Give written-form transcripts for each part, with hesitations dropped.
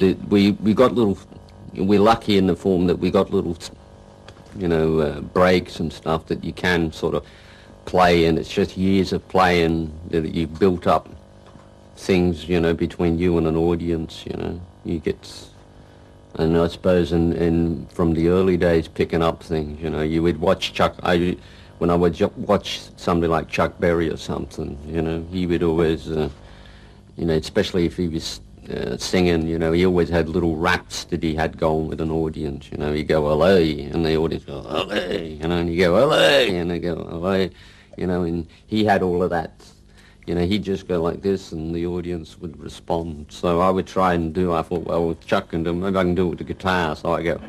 We got little, we're lucky in the form that we got little, breaks and stuff that you can sort of play, and it's just years of playing that you built up things, between you and an audience, you get, and I suppose from the early days picking up things, you would watch when I would watch somebody like Chuck Berry or something, he would always, especially if he was singing, he always had little raps that he had going with an audience, he'd go, LA, and the audience go, LA, and you go, LA, and they go, LA, and he had all of that. He'd just go like this, and the audience would respond. So I would try and I thought, well, if Chuck can do it, maybe I can do it with the guitar. So I go,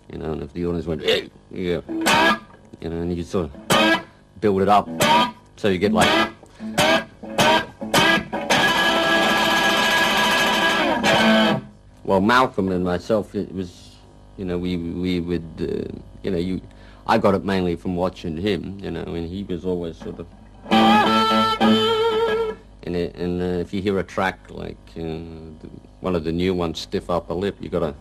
and if the audience went, hey, you go, and you sort of build it up. So you get like, well, Malcolm and myself, it was, we would, I got it mainly from watching him, and he was always sort of, and if you hear a track like one of the new ones, Stiff Upper Lip, you got to.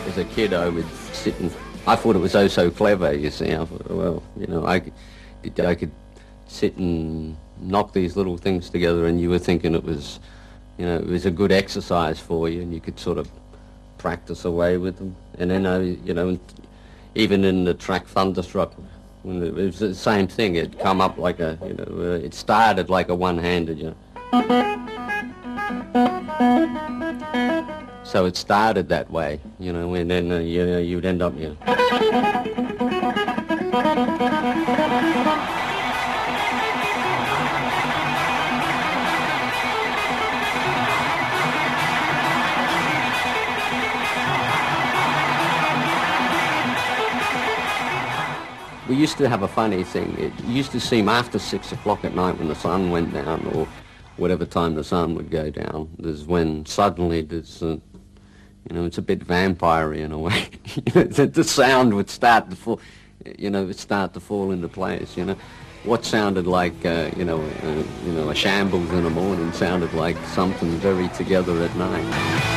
As a kid, I would sit and I thought it was oh so clever. You see, I thought, well, I could sit and knock these little things together, and you were thinking it was, it was a good exercise for you, and you could sort of practice away with them. And then even in the track Thunderstruck, when it was the same thing. It'd come up like a, it started like a one-handed, So it started that way, and then, you'd end up, We used to have a funny thing. It used to seem after 6 o'clock at night when the sun went down, or whatever time the sun would go down, there's when suddenly there's, it's a bit vampire-y in a way. The sound would start to fall, fall into place, What sounded like, a shambles in the morning sounded like something very together at night.